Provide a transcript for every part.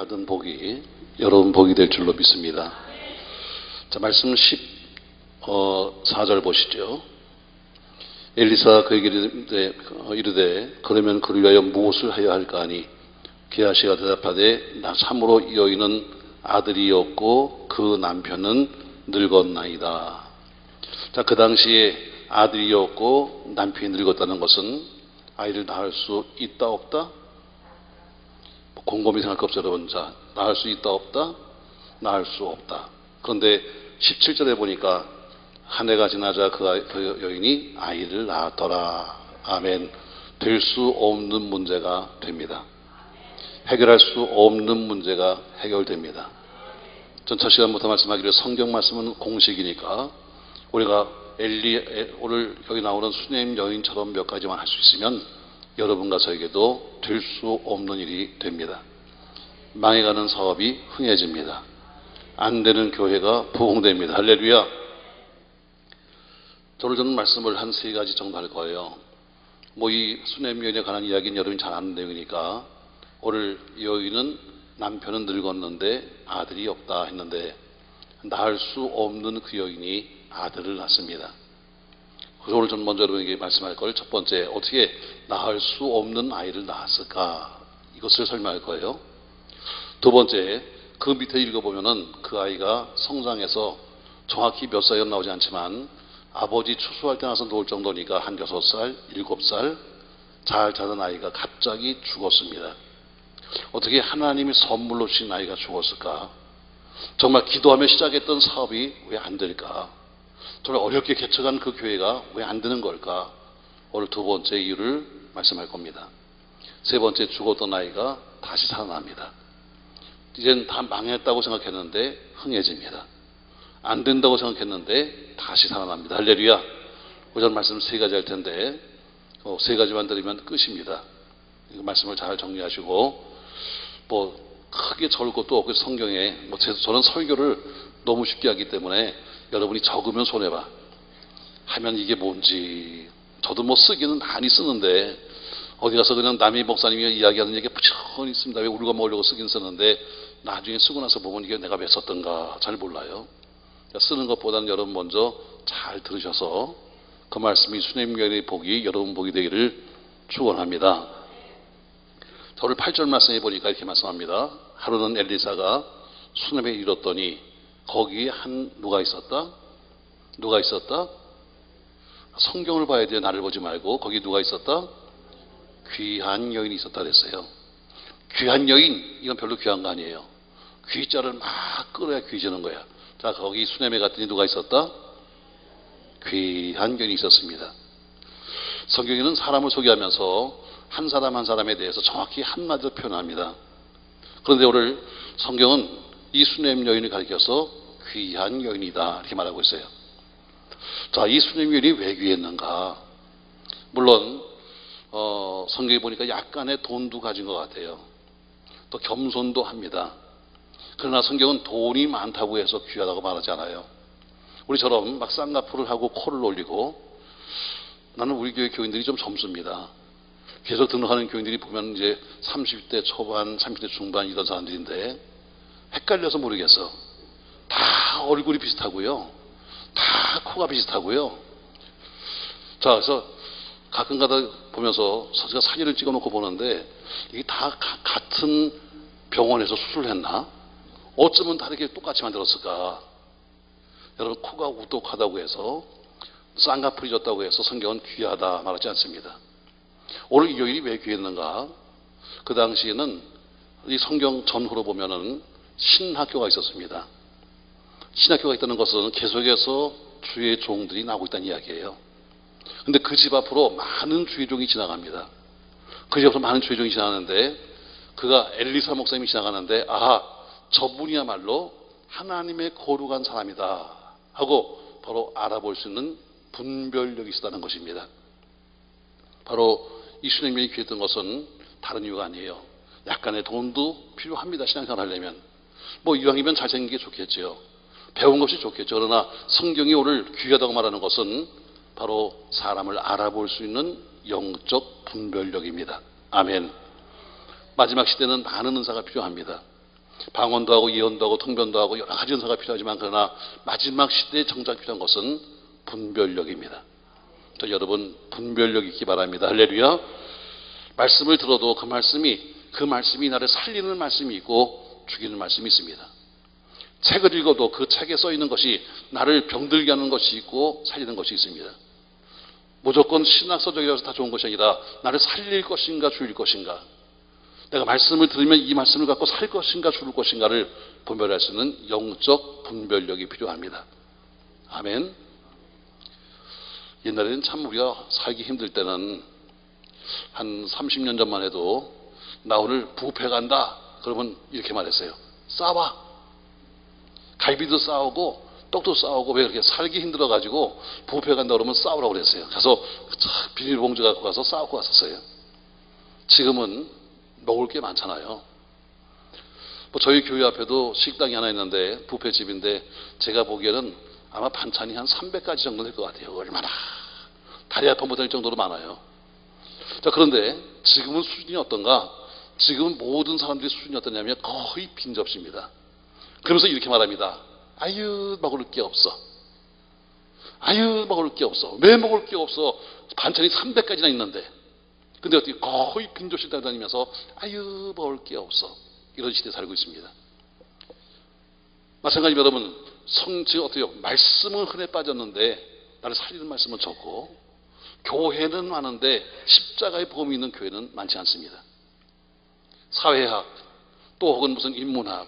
받은 복이 여러분 복이 될 줄로 믿습니다. 자, 말씀 14절 보시죠. 엘리사가 그에게 이르되 그러면 그를 위하여 무엇을 하여야 할까 하니 게하시가 대답하되 나 참으로 이 여인은 아들이 없고 그 남편은 늙었나이다. 자, 그 당시에 아들이 없고 남편이 늙었다는 것은 아이를 낳을 수 있다 없다? 곰곰이 생각할 거 없어요, 여러분. 자, 낳을 수 있다 없다? 낳을 수 없다. 그런데 17절에 보니까 한 해가 지나자 그 여인이 아이를 낳았더라. 아멘. 될 수 없는 문제가 됩니다. 해결할 수 없는 문제가 해결됩니다. 전 첫 시간부터 말씀하기로 성경 말씀은 공식이니까 우리가 오늘 여기 나오는 수넴 여인처럼 몇 가지만 할 수 있으면 여러분과 저에게도 될 수 없는 일이 됩니다. 망해가는 사업이 흥해집니다. 안 되는 교회가 부흥됩니다. 할렐루야. 저는 말씀을 한 3가지 정도 할 거예요. 이 수넴 여인에 관한 이야기는 여러분이 잘 아는 내용이니까 오늘 이 여인은 남편은 늙었는데 아들이 없다 했는데 낳을 수 없는 그 여인이 아들을 낳습니다. 그래서 오늘 저는 먼저 여러분에게 말씀할 걸 첫 번째, 어떻게 낳을 수 없는 아이를 낳았을까, 이것을 설명할 거예요. 두 번째, 그 밑에 읽어보면은 그 아이가 성장해서 정확히 몇 살이 나오지 않지만 아버지 추수할 때 나서 놓을 정도니까 한 6살, 7살 잘 자던 아이가 갑자기 죽었습니다. 어떻게 하나님이 선물로 주신 아이가 죽었을까? 정말 기도하며 시작했던 사업이 왜 안 될까? 정말 어렵게 개척한 그 교회가 왜 안 되는 걸까? 오늘 두 번째 이유를 말씀할 겁니다. 세 번째, 죽었던 아이가 다시 살아납니다. 이젠 다 망했다고 생각했는데 흥해집니다. 안 된다고 생각했는데 다시 살아납니다. 할렐루야. 오늘 말씀 3가지 할 텐데 3가지만 드리면 끝입니다. 이 말씀을 잘 정리하시고 크게 적을 것도 없고 성경에 저는 설교를 너무 쉽게 하기 때문에 여러분이 적으면 손해봐. 하면 이게 뭔지 저도 쓰기는 많이 쓰는데 어디 가서 그냥 남의 목사님이 이야기하는 얘기가 부지런히 있습니다. 왜 우리가 먹으려고 쓰긴 쓰는데 나중에 쓰고 나서 보면 이게 내가 왜 썼던가 잘 몰라요. 쓰는 것보다는 여러분 먼저 잘 들으셔서 그 말씀이 수넴 여인의 복이 여러분 복이 되기를 축원합니다. 오늘 8절 말씀해 보니까 이렇게 말씀합니다. 하루는 엘리사가 수넴에 이르렀더니 거기에 누가 있었다? 누가 있었다? 성경을 봐야 돼요. 나를 보지 말고. 거기 누가 있었다? 귀한 여인이 있었다 그랬어요. 귀한 여인, 이건 별로 귀한 거 아니에요. 귀자를 막 끌어야 귀지는 거야. 자, 거기 수넴에 갔더니 누가 있었다? 귀한 여인이 있었습니다. 성경에는 사람을 소개하면서 한 사람 한 사람에 대해서 정확히 한마디로 표현합니다. 그런데 오늘 성경은 이 수넴 여인을 가리켜서 귀한 여인이다 이렇게 말하고 있어요. 자, 이 수넴 여인이 왜 귀했는가? 물론 성경에 보니까 약간의 돈도 가진 것 같아요. 또 겸손도 합니다. 그러나 성경은 돈이 많다고 해서 귀하다고 말하지 않아요. 우리처럼 막 쌍꺼풀을 하고 코를 올리고, 나는 우리 교회 교인들이 좀 젊습니다. 계속 등록하는 교인들이 보면 이제 30대 초반, 30대 중반 이런 사람들인데 헷갈려서 모르겠어. 다 얼굴이 비슷하고요. 다 코가 비슷하고요. 자, 그래서 가끔가다 보면서 제가 사진을 찍어놓고 보는데 이게 다 같은 병원에서 수술을 했나? 어쩌면 다 이렇게 똑같이 만들었을까? 여러분, 코가 우뚝하다고 해서 쌍꺼풀이 졌다고 해서 성경은 귀하다 말하지 않습니다. 오늘 이 여인이 왜 귀했는가? 그 당시에는 이 성경 전후로 보면은 신학교가 있었습니다. 신학교가 있다는 것은 계속해서 주의 종들이 나오고 있다는 이야기예요. 근데 그 집 앞으로 많은 주의 종이 지나갑니다. 그 집 앞으로 많은 주의 종이 지나가는데 그가 엘리사 목사님이 지나가는데 저분이야말로 하나님의 거룩한 사람이다 하고 바로 알아볼 수 있는 분별력이 있었다는 것입니다. 바로 이 수넴 여인이 귀했던 것은 다른 이유가 아니에요. 약간의 돈도 필요합니다. 신앙생활 하려면. 이왕이면 잘생긴 게 좋겠죠. 배운 것이 좋겠죠. 그러나 성경이 오늘 귀하다고 말하는 것은 바로 사람을 알아볼 수 있는 영적 분별력입니다. 아멘. 마지막 시대는 많은 은사가 필요합니다. 방언도 하고 예언도 하고 통변도 하고 여러 가지 은사가 필요하지만 그러나 마지막 시대에 정작 필요한 것은 분별력입니다. 또 여러분 분별력 있기 바랍니다. 할렐루야. 말씀을 들어도 그 말씀이 나를 살리는 말씀이 있고 죽이는 말씀이 있습니다. 책을 읽어도 그 책에 써 있는 것이 나를 병들게 하는 것이 있고 살리는 것이 있습니다. 무조건 신학서적이라서 다 좋은 것이 아니라 나를 살릴 것인가 죽일 것인가, 내가 말씀을 들으면 이 말씀을 갖고 살 것인가 죽을 것인가를 분별할 수 있는 영적 분별력이 필요합니다. 아멘. 옛날에는 참 우리가 살기 힘들 때는 한 30년 전만 해도 나 오늘 부페 간다 그러면 이렇게 말했어요. 싸와. 갈비도 싸우고 떡도 싸우고 왜 그렇게 살기 힘들어가지고 부페 간다 그러면 싸우라고 그랬어요. 가서 비닐봉지 갖고 가서 싸우고 왔었어요. 지금은 먹을 게 많잖아요. 뭐 저희 교회 앞에도 식당이 하나 있는데 부페집인데 제가 보기에는 아마 반찬이 한 300가지 정도 될 것 같아요. 얼마나 다리 아파 못할 정도로 많아요. 자, 그런데 지금은 수준이 어떤가? 지금은 모든 사람들이 수준이 어떠냐면 거의 빈 접시입니다. 그러면서 이렇게 말합니다. 아유 먹을 게 없어. 아유 먹을 게 없어. 왜 먹을 게 없어? 반찬이 300가지나 있는데. 근데 어떻게 거의 빈 접시 다니면서 아유 먹을 게 없어. 이런 시대에 살고 있습니다. 마찬가지로 여러분 지금 어때요? 말씀은 흔해 빠졌는데 나를 살리는 말씀은 적고, 교회는 많은데 십자가의 복음이 있는 교회는 많지 않습니다. 사회학 또 혹은 무슨 인문학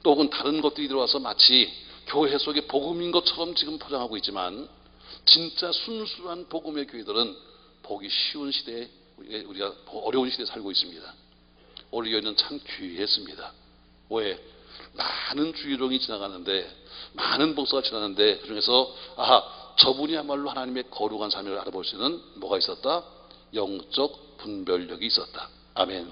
또 혹은 다른 것들이 들어와서 마치 교회 속에 복음인 것처럼 지금 포장하고 있지만, 진짜 순수한 복음의 교회들은 보기 쉬운 시대에 우리가 어려운 시대에 살고 있습니다. 오늘 여인은 참 귀했습니다. 왜? 많은 주일종이 지나가는데, 많은 목사가 지나는데 그중에서 저분이야말로 하나님의 거룩한 삶을 알아볼 수 있는 뭐가 있었다? 영적 분별력이 있었다. 아멘.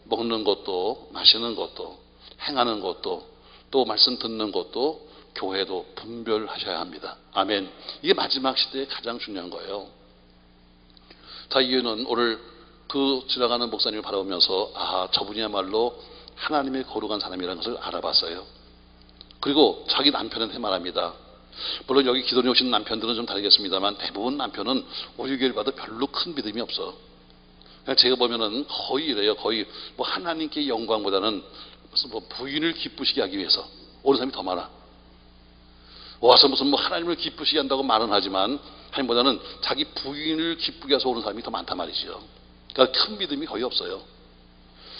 먹는 것도 마시는 것도 행하는 것도 또 말씀 듣는 것도 교회도 분별하셔야 합니다. 아멘. 이게 마지막 시대에 가장 중요한 거예요. 자, 이유는 오늘 그 지나가는 목사님을 바라보면서 저분이야말로 하나님의 거룩한 사람이라는 것을 알아봤어요. 그리고 자기 남편한테 말합니다. 물론 여기 기도에 오신 남편들은 좀 다르겠습니다만 대부분 남편은 우리 교회를 봐도 별로 큰 믿음이 없어. 제가 보면은 거의 이래요. 거의 뭐 하나님께 영광보다는 무슨 뭐 부인을 기쁘시게 하기 위해서 오는 사람이 더 많아. 와서 무슨 뭐 하나님을 기쁘시게 한다고 말은 하지만 하나님보다는 자기 부인을 기쁘게 해서 오는 사람이 더 많단 말이죠. 그러니까 큰 믿음이 거의 없어요.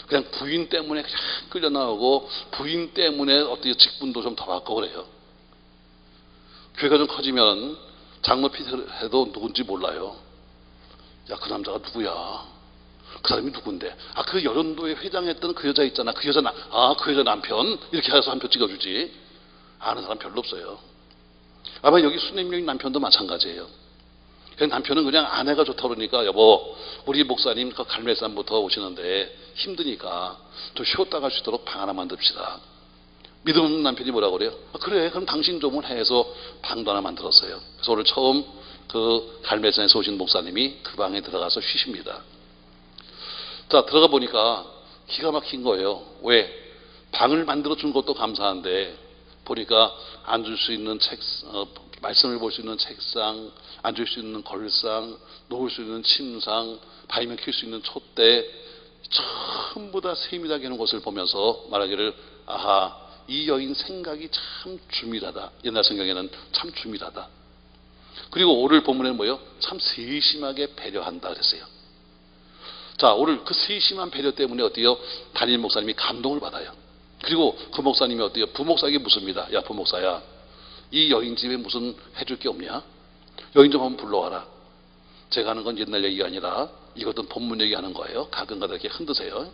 그냥 부인 때문에 그냥 끌려 나오고 부인 때문에 어떻게 직분도 좀 더 받고 그래요. 교회가 좀 커지면 장로 피해도 누군지 몰라요. 야, 그 남자가 누구야? 그 사람이 누군데? 그 여론도에 회장했던 그 여자 있잖아. 그 여자 그 여자 남편. 이렇게 해서 한 표 찍어주지. 아는 사람 별로 없어요. 아마 여기 수님용 남편도 마찬가지예요. 남편은 그냥 아내가 좋다 그러니까 여보 우리 목사님 그 갈매산부터 오시는데 힘드니까 좀 쉬었다 갈 수 있도록 방 하나 만듭시다. 믿음 없는 남편이 뭐라고 그래요? 그래 그럼 당신 좀은 해서 방도 하나 만들었어요. 그래서 오늘 처음 그 갈매산에서 오신 목사님이 그 방에 들어가서 쉬십니다. 자, 들어가 보니까 기가 막힌 거예요. 왜? 방을 만들어 준 것도 감사한데 보니까 앉을 수 있는 말씀을 볼 수 있는 책상, 앉을 수 있는 걸상, 놓을 수 있는 침상, 바위면 킬 수 있는 촛대, 전부 다 세밀하게 하는 것을 보면서 말하기를 이 여인 생각이 참 주밀하다. 옛날 성경에는 참 주밀하다. 그리고 오늘 본문에는 뭐예요? 참 세심하게 배려한다 그랬어요. 자, 오늘 그 세심한 배려 때문에 어때요? 담임 목사님이 감동을 받아요. 그리고 그 목사님이 어때요? 부목사에게 묻습니다. 야, 부목사야, 이 여인 집에 무슨 해줄 게 없냐? 여인 좀 한번 불러와라. 제가 하는 건 옛날 얘기가 아니라 이것도 본문 얘기하는 거예요. 가끔가다 이렇게 흔드세요.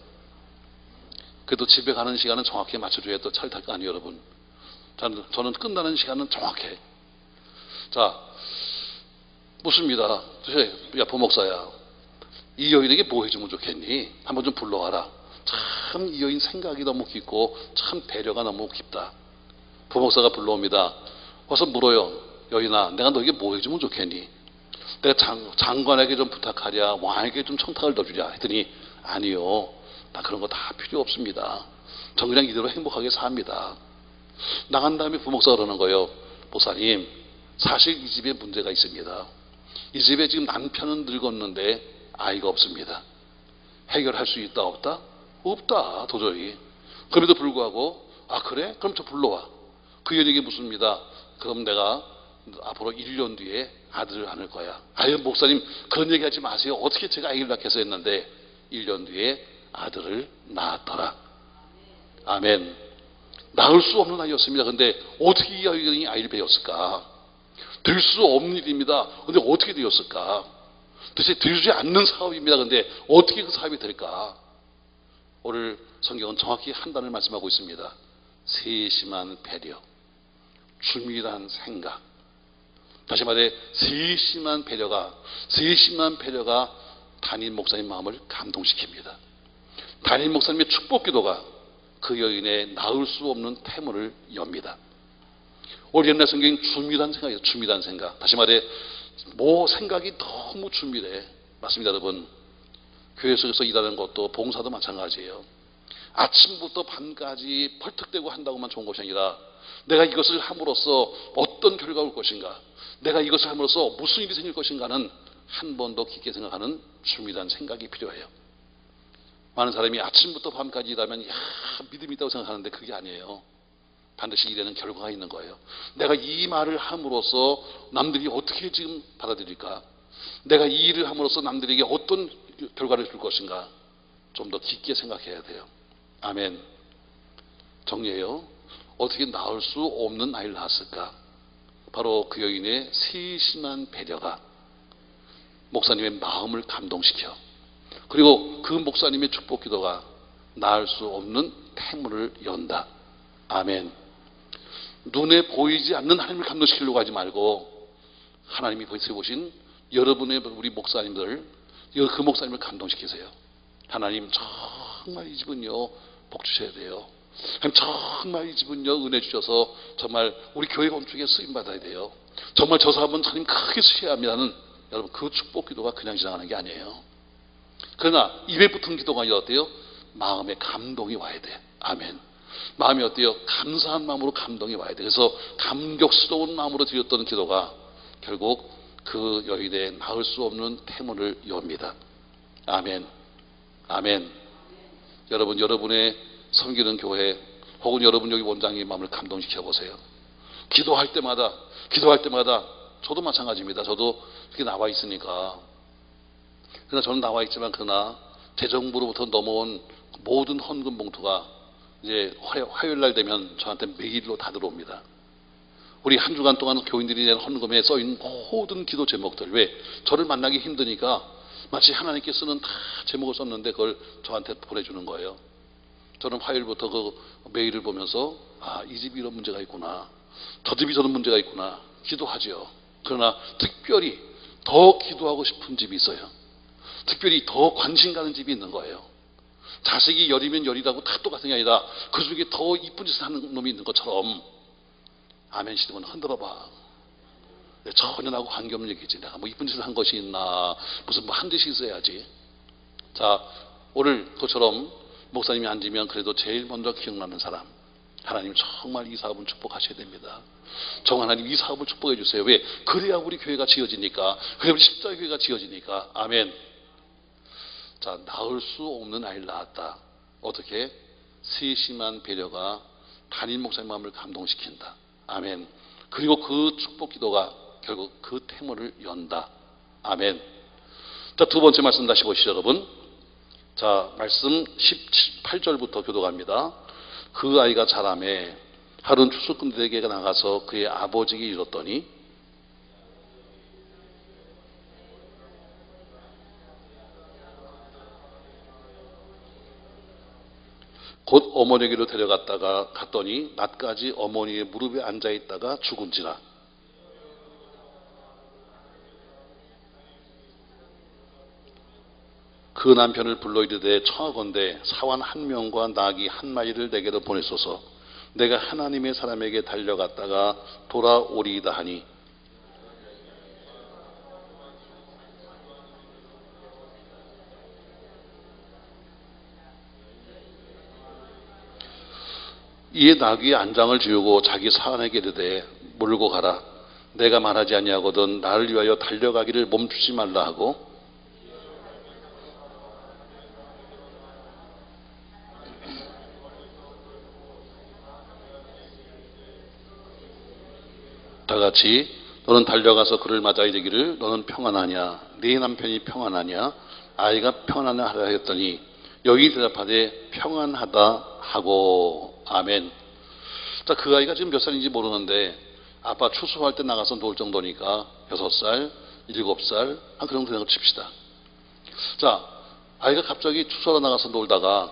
그래도 집에 가는 시간은 정확히 맞춰줘야 또 차를 탈 거 아니에요, 여러분. 저는 끝나는 시간은 정확해. 자, 묻습니다. 야, 부목사야, 이 여인에게 뭐 해주면 좋겠니? 한번 좀 불러와라. 참 이 여인 생각이 너무 깊고 참 배려가 너무 깊다. 부목사가 불러옵니다. 와서 물어요. 여인아, 내가 너에게 뭐 해주면 좋겠니? 내가 장관에게 좀 부탁하랴, 왕에게 좀 청탁을 넣어주랴 했더니 아니요, 나 그런 거 다 필요 없습니다. 전 그냥 이대로 행복하게 삽니다. 나간 다음에 부목사가 그러는 거예요. 목사님, 사실 이 집에 문제가 있습니다. 이 집에 지금 남편은 늙었는데 아이가 없습니다. 해결할 수 있다 없다? 없다 도저히. 그럼에도 불구하고 그래? 그럼 저 불러와. 그 얘기 묻습니다. 그럼 내가 앞으로 1년 뒤에 아들을 안을 거야. 아유 목사님 그런 얘기 하지 마세요. 어떻게 제가 아기를 낳겠어 했는데 1년 뒤에 아들을 낳았더라. 아멘. 낳을 수 없는 아이였습니다. 근데 어떻게 이 아이가 아이를 배웠을까? 될 수 없는 일입니다. 근데 어떻게 되었을까? 도대체 되지 않는 사업입니다. 근데 어떻게 그 사업이 될까? 오늘 성경은 정확히 한 단을 말씀하고 있습니다. 세심한 배려, 주밀한 생각. 다시 말해 세심한 배려가 담임 목사님 마음을 감동시킵니다. 담임 목사님의 축복 기도가 그 여인의 낳을 수 없는 태문을 엽니다. 오늘 옛날 성경이 주밀한 생각이에요. 주밀한 생각. 다시 말해 생각이 너무 주밀해. 맞습니다 여러분. 교회 속에서 일하는 것도 봉사도 마찬가지예요. 아침부터 밤까지 펄떡대고 한다고만 좋은 것이 아니라 내가 이것을 함으로써 어떤 결과가 올 것인가, 내가 이것을 함으로써 무슨 일이 생길 것인가는 한 번 더 깊게 생각하는 주밀한 생각이 필요해요. 많은 사람이 아침부터 밤까지 일하면 믿음이 있다고 생각하는데 그게 아니에요. 반드시 일에는 결과가 있는 거예요. 내가 이 말을 함으로써 남들이 어떻게 지금 받아들일까, 내가 이 일을 함으로써 남들에게 어떤 결과를 줄 것인가 좀 더 깊게 생각해야 돼요. 아멘. 정리해요. 어떻게 낳을 수 없는 아이를 낳았을까? 바로 그 여인의 세심한 배려가 목사님의 마음을 감동시켜, 그리고 그 목사님의 축복 기도가 낳을 수 없는 태문을 연다. 아멘. 눈에 보이지 않는 하나님을 감동시키려고 하지 말고 하나님이 보신 여러분의 우리 목사님들, 그 목사님을 감동시키세요. 하나님 정말 이 집은요 복 주셔야 돼요. 하나님 정말 이 집은요 은혜 주셔서 정말 우리 교회 건축에 쓰임 받아야 돼요. 정말 저 사람은 하나님 크게 쓰셔야 합니다는, 여러분 그 축복 기도가 그냥 지나가는 게 아니에요. 그러나 입에 붙은 기도가 아니라 어때요? 마음에 감동이 와야 돼. 아멘. 마음이 어때요? 감사한 마음으로 감동이 와야 돼. 그래서 감격스러운 마음으로 드렸던 기도가 결국 그 여인의 낳을 수 없는 태문을 엽니다. 아멘. 아멘. 여러분, 여러분의 섬기는 교회 혹은 여러분 여기 원장님 마음을 감동시켜 보세요. 기도할 때마다 저도 마찬가지입니다. 저도 그렇게 나와 있으니까. 그러나 저는 나와 있지만 그러나 재정부로부터 넘어온 모든 헌금 봉투가 이제 화요일 날 되면 저한테 메일로 다 들어옵니다. 우리 한 주간 동안 교인들이 낸 헌금에 써있는 모든 기도 제목들, 왜? 저를 만나기 힘드니까 마치 하나님께 쓰는 다 제목을 썼는데 그걸 저한테 보내주는 거예요. 저는 화요일부터 그 메일을 보면서 이 집이 이런 문제가 있구나, 저 집이 저런 문제가 있구나 기도하죠. 그러나 특별히 더 기도하고 싶은 집이 있어요. 특별히 더 관심 가는 집이 있는 거예요. 자식이 열이면 열이라고 다 똑같은 게 아니라 그 중에 더 이쁜 짓을 하는 놈이 있는 것처럼, 아멘 시대면 흔들어봐. 전혀 나하고 관계없는 얘기지. 내가 뭐 이쁜 짓을 한 것이 있나, 무슨 한 짓이 있어야지. 자, 오늘 그처럼 목사님이 앉으면 그래도 제일 먼저 기억나는 사람, 하나님 정말 이 사업은 축복하셔야 됩니다. 정말 하나님 이 사업을 축복해 주세요. 왜? 그래야 우리 교회가 지어지니까, 그래야 우리 십자교회가 지어지니까. 아멘. 자, 낳을 수 없는 아이를 낳았다. 어떻게? 세심한 배려가 담임 목사님 마음을 감동시킨다. 아멘. 그리고 그 축복 기도가 결국 그 태문을 연다. 아멘. 자, 두 번째 말씀 다시 보시죠, 여러분. 자, 말씀 18절부터 교도갑니다. 그 아이가 자라매 하루는 추수꾼들에게 나가서 그의 아버지에게 이르렀더니 곧 어머니에게로 갔더니 낮까지 어머니의 무릎에 앉아있다가 죽은지라. 그 남편을 불러 이르되 청하건대 사환 한 명과 나귀 한 마리를 내게로 보내소서. 내가 하나님의 사람에게 달려갔다가 돌아오리이다 하니, 이에 나귀의 안장을 지우고 자기 사환에게 이르되 몰고 가라. 내가 말하지 아니하거든 나를 위하여 달려가기를 멈추지 말라 하고 다 같이 너는 달려가서 그를 맞아 이르기를 너는 평안하냐 네 남편이 평안하냐 아이가 평안하냐 하라 했더니 여인이 대답하되 평안하다 하고 아멘. 자, 그 아이가 지금 몇 살인지 모르는데 아빠 추수할 때 나가서 놀 정도니까 6살, 7살 한 그런 생각을 칩시다. 자, 아이가 갑자기 추수하러 나가서 놀다가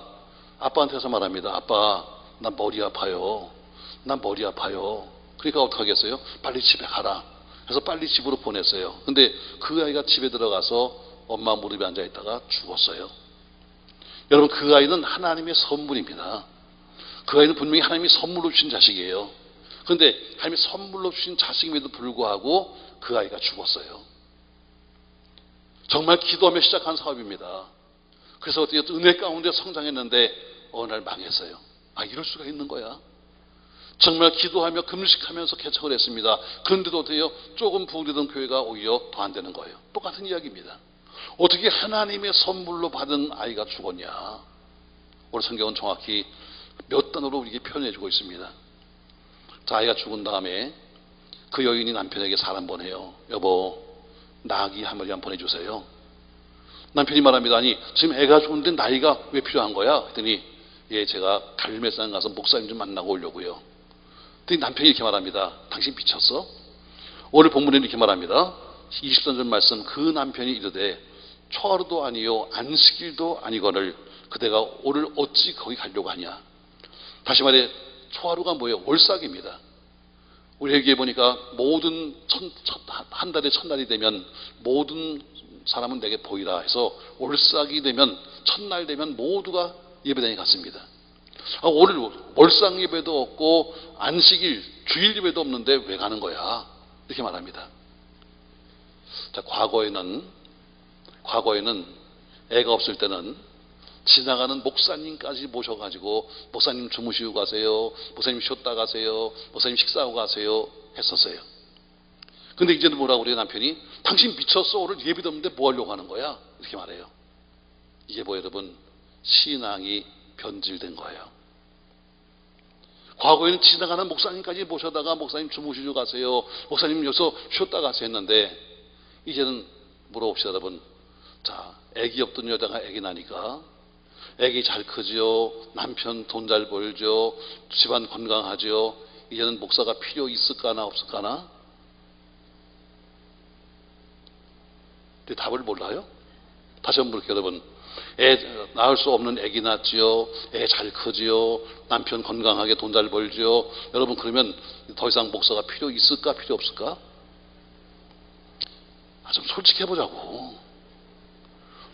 아빠한테서 말합니다. 아빠 나 머리 아파요. 나 머리 아파요. 그러니까 어떡하겠어요? 빨리 집에 가라. 그래서 빨리 집으로 보냈어요. 근데 그 아이가 집에 들어가서 엄마 무릎에 앉아 있다가 죽었어요. 여러분, 그 아이는 하나님의 선물입니다. 그 아이는 분명히 하나님이 선물로 주신 자식이에요. 그런데 하나님이 선물로 주신 자식임에도 불구하고 그 아이가 죽었어요. 정말 기도하며 시작한 사업입니다. 그래서 어떻게 은혜 가운데 성장했는데 어느 날 망했어요. 아, 이럴 수가 있는 거야. 정말 기도하며 금식하면서 개척을 했습니다. 그런데도 어때요? 조금 부흥되던 교회가 오히려 더 안 되는 거예요. 똑같은 이야기입니다. 어떻게 하나님의 선물로 받은 아이가 죽었냐? 오늘 성경은 정확히 몇 단어로 우리에게 표현해 주고 있습니다. 자, 아이가 죽은 다음에 그 여인이 남편에게 사람 보내요. 여보, 나귀 한 마리만 보내주세요. 남편이 말합니다. 아니, 지금 애가 죽은데 나이가 왜 필요한 거야? 그랬더니 예, 제가 갈매산 가서 목사님 좀 만나고 오려고요. 그랬더니 남편이 이렇게 말합니다. 당신 미쳤어? 오늘 본문에는 이렇게 말합니다. 23절 말씀, 그 남편이 이르되 초하루도 아니요 안식일도 아니거늘 그대가 오늘 어찌 거기 가려고 하냐. 다시 말해 초하루가 뭐예요? 월삭입니다. 우리 여기에 보니까 모든 한 달에 첫날이 되면 모든 사람은 내게 보이라 해서 월삭이 되면 첫날 되면 모두가 예배당에 갔습니다. 아, 오늘 월삭 예배도 없고 안식일 주일 예배도 없는데 왜 가는 거야? 이렇게 말합니다. 자, 과거에는 애가 없을 때는 지나가는 목사님까지 모셔가지고 목사님 주무시고 가세요, 목사님 쉬었다 가세요, 목사님 식사하고 가세요 했었어요. 근데 이제는 뭐라고 그래요? 남편이 당신 미쳤어? 오늘 예배도 없는데 뭐 하려고 하는 거야? 이렇게 말해요. 이게 뭐 여러분, 신앙이 변질된 거예요. 과거에는 지나가는 목사님까지 모셔다가 목사님 주무시고 가세요, 목사님 여기서 쉬었다 가세요 했는데 이제는 물어봅시다 여러분. 자, 애기 없던 여자가 애기 나니까 애기 잘 크죠, 남편 돈 잘 벌죠, 집안 건강하죠. 이제는 목사가 필요 있을까나 없을까나? 근데 답을 몰라요? 다시 한번 볼게요 여러분. 애 낳을 수 없는 애기 낳지요, 애 잘 크지요, 남편 건강하게 돈 잘 벌죠. 여러분, 그러면 더 이상 목사가 필요 있을까 필요 없을까? 좀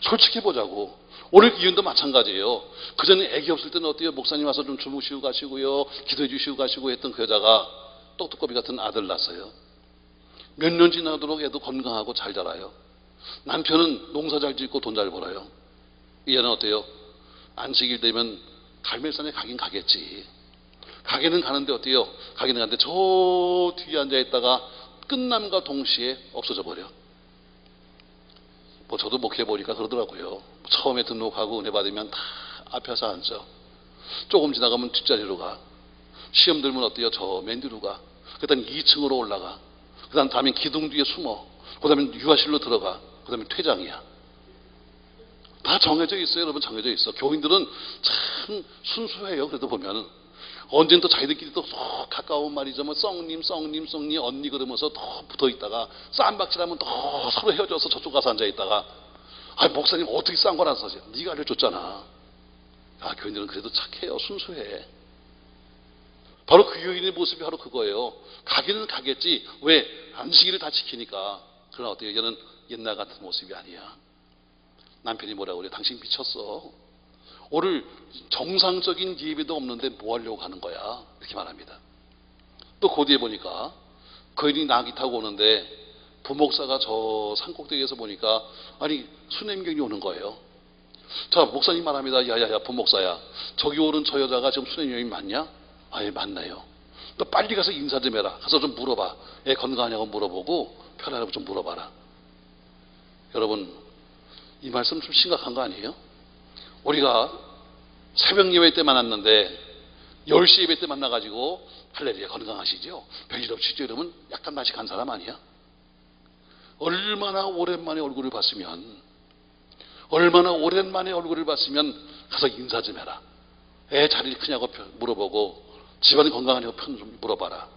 솔직해보자고. 오늘 기운도 마찬가지예요. 그전에 애기 없을 때는 어때요? 목사님 와서 좀 주무시고 가시고요, 기도해 주시고 가시고 했던 그 여자가 똑똑거비 같은 아들 낳았어요. 몇 년 지나도록 애도 건강하고 잘 자라요. 남편은 농사 잘 짓고 돈 잘 벌어요. 이제는 어때요? 안식일 되면 갈매산에 가긴 가겠지. 가게는 가는데 어때요? 가게는 가는데 저 뒤에 앉아 있다가 끝남과 동시에 없어져 버려. 뭐 저도 목회 보니까 그러더라고요. 처음에 등록하고 은혜 받으면 다 앞에서 앉아. 조금 지나가면 뒷자리로 가. 시험 들면 어때요? 저 맨 뒤로 가. 그 다음에 2층으로 올라가. 그 다음에 기둥 뒤에 숨어. 그 다음에 유아실로 들어가. 그 다음에 퇴장이야. 다 정해져 있어요 여러분. 정해져 있어. 교인들은 참 순수해요. 그래도 보면 언젠 또 자기들끼리 또 가까운 말이죠. 뭐 썽님 언니 그러면서 더 붙어 있다가 쌈박질하면 더 서로 헤어져서 저쪽 가서 앉아 있다가 아, 목사님 어떻게 싼 거라서 네가 알려줬잖아. 아, 교인들은 그래도 착해요. 순수해. 바로 그 교인의 모습이 바로 그거예요. 가기는 가겠지. 왜? 안식일을 다 지키니까. 그러나 어때요? 얘는 옛날 같은 모습이 아니야. 남편이 뭐라고 그래? 당신 미쳤어. 오늘 정상적인 예배도 없는데 뭐 하려고 가는 거야? 이렇게 말합니다. 또 그 뒤에 보니까 거인이 나귀 타고 오는데 부목사가 저 산꼭대기에서 보니까 아니 수냄경이 오는 거예요. 자, 목사님 말합니다. 야야야 부목사야, 저기 오는 저 여자가 지금 수냄경이 맞냐? 아예 맞나요? 너 빨리 가서 인사 좀 해라. 가서 좀 물어봐. 애 건강하냐고 물어보고 편하냐고 좀 물어봐라. 여러분, 이 말씀 좀 심각한 거 아니에요? 우리가 새벽 예배 때 만났는데 10시 예배 때 만나가지고 할렐루야 건강하시죠? 별일 없으시죠? 이러면 약간 맛이 간 사람 아니야? 얼마나 오랜만에 얼굴을 봤으면 가서 인사 좀 해라. 애 잘 크냐고 물어보고 집안이 건강하냐고 편 좀 물어봐라.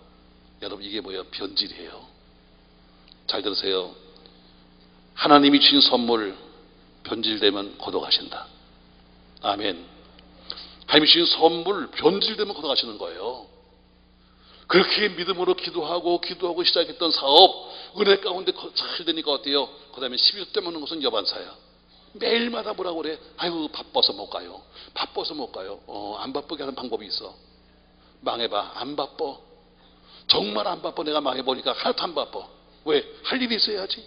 여러분, 이게 뭐예요? 변질이에요. 잘 들으세요. 하나님이 주신 선물 변질되면 거둬가신다. 아멘. 하나님이 주신 선물 변질되면 거둬가시는 거예요. 그렇게 믿음으로 기도하고 시작했던 사업 은혜 가운데 잘 되니까 어때요? 그 다음에 12주 때 먹는 것은 여반사야. 매일마다 뭐라고 그래? 아유 바빠서 못 가요. 안 바쁘게 하는 방법이 있어. 망해봐. 안 바빠. 정말 안 바빠. 내가 망해보니까 하나도 안 바빠. 왜? 할 일이 있어야지.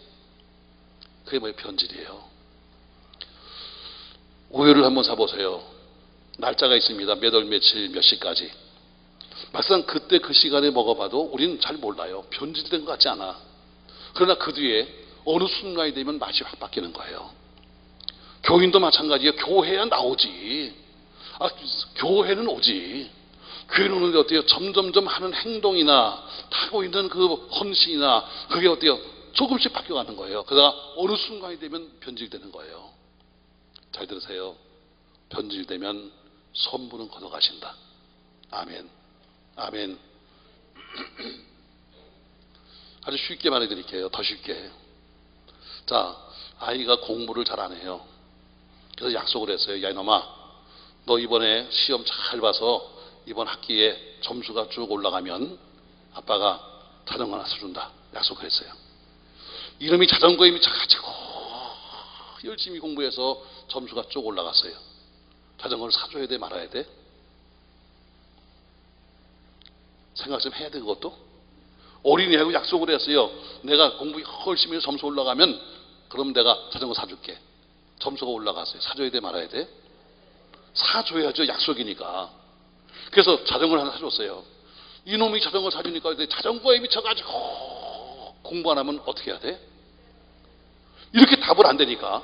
그게 뭐예요? 변질이에요. 우유를 한번 사보세요. 날짜가 있습니다. 몇 월 며칠 몇 시까지. 막상 그때 그 시간에 먹어봐도 우리는 잘 몰라요. 변질된 것 같지 않아. 그러나 그 뒤에 어느 순간이 되면 맛이 확 바뀌는 거예요. 교인도 마찬가지예요. 교회야 나오지. 교회는 오지. 교회는 오는데 어때요? 점점점 하는 행동이나 타고 있는 그 헌신이나 그게 어때요? 조금씩 바뀌어가는 거예요. 그러다가 어느 순간이 되면 변질되는 거예요. 잘 들으세요. 변질되면 선물은 걷어가신다. 아멘. 아멘. 아주 쉽게 말해드릴게요. 더 쉽게. 자, 아이가 공부를 잘 안 해요. 그래서 약속을 했어요. 야 이놈아, 너 이번에 시험 잘 봐서 이번 학기에 점수가 쭉 올라가면 아빠가 자전거 하나 사준다. 약속을 했어요. 이놈이 자전거에 미쳐가지고 열심히 공부해서 점수가 쭉 올라갔어요. 자전거를 사줘야 돼 말아야 돼? 생각 좀 해야 돼. 그것도 어린이하고 약속을 했어요. 내가 공부 열심히 해서 점수 올라가면 그럼 내가 자전거 사줄게. 점수가 올라갔어요. 사줘야 돼 말아야 돼? 사줘야죠. 약속이니까. 그래서 자전거를 하나 사줬어요. 이놈이 자전거 사주니까 자전거에 미쳐가지고 공부 안 하면 어떻게 해야 돼? 이렇게 답을 안 되니까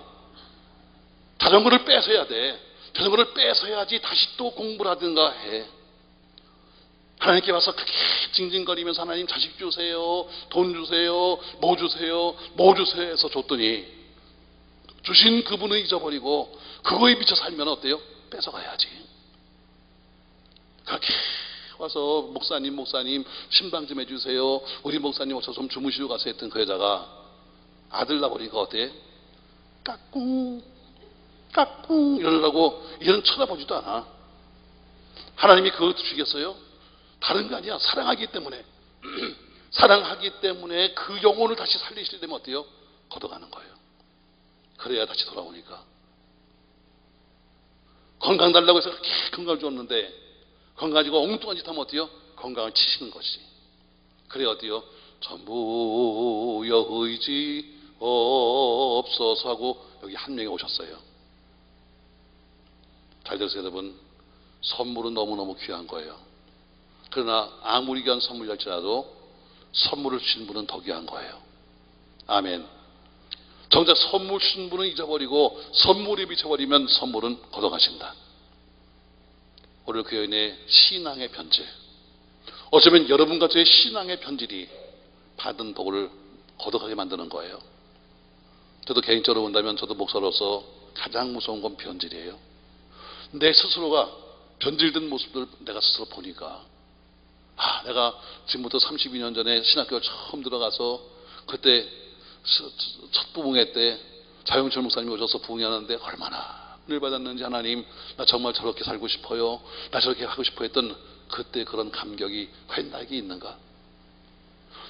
자전거를 뺏어야 돼. 자전거를 뺏어야지 다시 또 공부를 하든가 해. 하나님께 와서 그렇게 징징거리면서 하나님 자식 주세요, 돈 주세요, 뭐 주세요, 뭐 주세요 해서 줬더니 주신 그분을 잊어버리고 그거에 미쳐 살면 어때요? 뺏어가야지. 그렇게 와서 목사님 신방 좀 해주세요. 우리 목사님 오셔서 좀 주무시고 가서 했던 그 여자가 아들 낳아보니까 어때? 까꿍 이러려고 이런 쳐다보지도 않아. 하나님이 그것도 주겠어요? 다른 게 아니야. 사랑하기 때문에 그 영혼을 다시 살리시려면 어때요? 걷어가는 거예요. 그래야 다시 돌아오니까. 건강 달라고 해서 그렇게 건강을 줬는데 건강 가지고 엉뚱한 짓 하면 어때요? 건강을 치시는 것이. 그래 어때요? 전부여 의지 없어서 하고 여기 한 명이 오셨어요. 잘 들으세요 여러분. 선물은 너무너무 귀한 거예요. 그러나 아무리 귀한 선물일지라도 선물을 주신 분은 더 귀한 거예요. 아멘. 정작 선물 주신 분은 잊어버리고 선물이 미쳐버리면 선물은 걷어가신다. 오늘 교인의 신앙의 변질, 어쩌면 여러분과 저의 신앙의 변질이 받은 복을 걷어가게 만드는 거예요. 저도 개인적으로 본다면 저도 목사로서 가장 무서운 건 변질이에요. 내 스스로가 변질된 모습을 내가 스스로 보니까 내가 지금부터 32년 전에 신학교를 처음 들어가서 그때 첫 부흥회 때 자영철 목사님이 오셔서 부흥회하는데 얼마나 은혜를 받았는지 하나님 나 정말 저렇게 살고 싶어요. 나 저렇게 하고 싶어 했던 그때 그런 감격이 과연 나에게 있는가?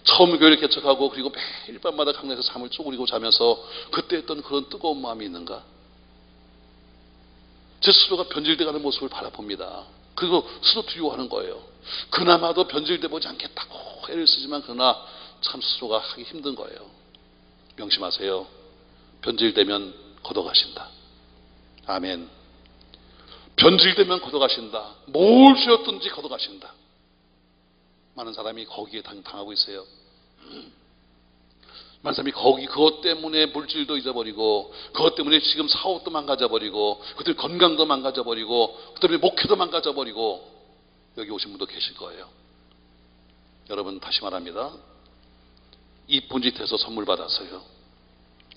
처음 교회를 개척하고 그리고 매일 밤마다 강당에서 잠을 쪼그리고 자면서 그때 했던 그런 뜨거운 마음이 있는가? 제 스스로가 변질돼가는 모습을 바라봅니다. 그리고 스스로 두려워하는 거예요. 그나마도 변질돼 보지 않겠다고 애를 쓰지만 그러나 참 스스로가 하기 힘든 거예요. 명심하세요. 변질되면 걷어가신다. 아멘. 변질되면 걷어가신다. 뭘 쥐었든지 걷어가신다. 많은 사람이 거기에 당하고 있어요. 많은 사람이 그것 때문에 물질도 잊어버리고, 그것 때문에 지금 사업도 망가져버리고, 그것 때문에 건강도 망가져버리고, 그것 때문에 목회도 망가져버리고, 여기 오신 분도 계실 거예요. 여러분, 다시 말합니다. 이쁜 짓 해서 선물 받았어요.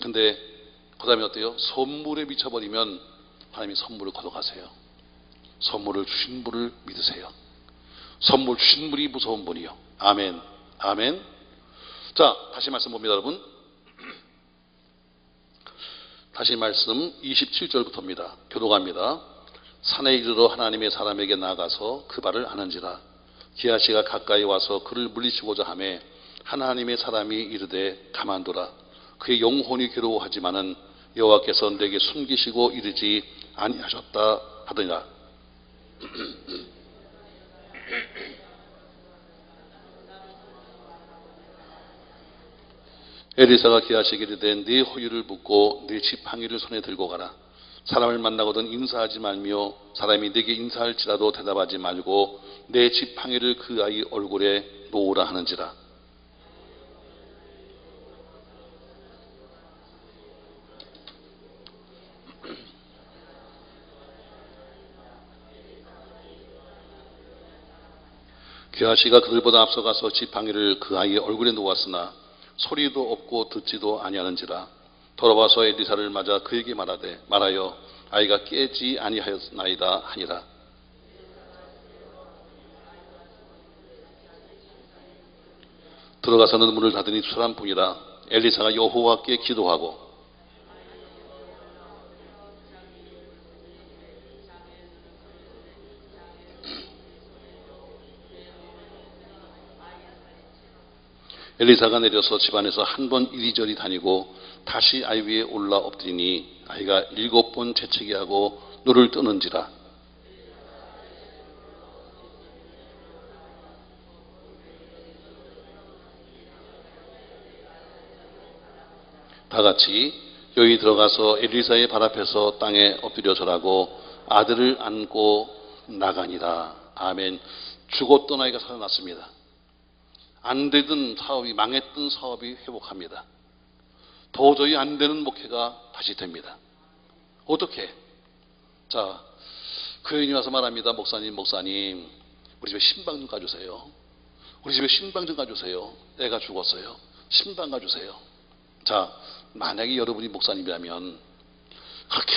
근데 그 다음에 어때요? 선물에 미쳐버리면 하나님이 선물을 걷어가세요. 선물을 주신 분을 믿으세요. 선물 주신 분이 무서운 분이요. 아멘. 아멘. 자, 다시 말씀 봅니다, 여러분. 다시 말씀 27절부터입니다. 교독합니다. 산에 이르러 하나님의 사람에게 나아가서 그 발을 아는지라. 기하시가 가까이 와서 그를 물리치고자 하매 하나님의 사람이 이르되 가만두라. 그의 영혼이 괴로워하지만은 여호와께서 내게 숨기시고 이르지 아니하셨다 하더니라. 엘리사가 기하시기를 이르되 네 호유를 붓고 네 지팡이를 손에 들고 가라. 사람을 만나거든 인사하지 말며 사람이 네게 인사할지라도 대답하지 말고 내 지팡이를 그 아이 얼굴에 놓으라 하는지라. 게하시가 그들보다 앞서가서 지팡이를 그 아이의 얼굴에 놓았으나 소리도 없고 듣지도 아니하는지라. 돌아와서 엘리사를 맞아 그에게 말하여 아이가 깨지 아니하였나이다 하니라. 들어가서는 문을 닫으니 수란 뿐이라. 엘리사가 여호와께 기도하고 엘리사가 내려서 집안에서 한 번 이리저리 다니고 다시 아이 위에 올라 엎드리니 아이가 7번 재채기하고 눈을 뜨는지라. 다 같이 여기 들어가서 엘리사의 발 앞에서 땅에 엎드려 절하고 아들을 안고 나가니라. 아멘. 죽었던 아이가 살아났습니다. 안 되던 사업이, 망했던 사업이 회복합니다. 도저히 안 되는 목회가 다시 됩니다. 어떻게? 자, 그 여인이 와서 말합니다. 목사님, 우리 집에 신방 좀 가주세요. 우리 집에 신방 좀 가주세요. 애가 죽었어요. 신방 가주세요. 자, 만약에 여러분이 목사님이라면 그렇게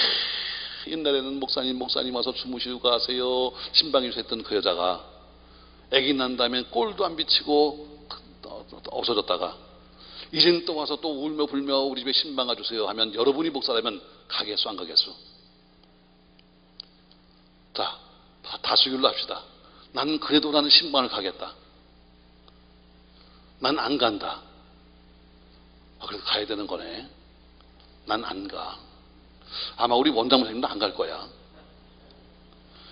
옛날에는 목사님 와서 주무시고 가세요. 신방이 했던 그 여자가 애기 난다면 꼴도 안 비치고 없어졌다가 이젠 또 와서 또 울며 불며 우리 집에 신방 가주세요 하면 여러분이 목사라면 가겠수 안 가겠수? 자, 다수결로 합시다. 난 그래도 나는 신방을 가겠다. 난 안 간다. 그래도 가야 되는 거네. 난 안 가. 아마 우리 원장 목사님도 안 갈 거야.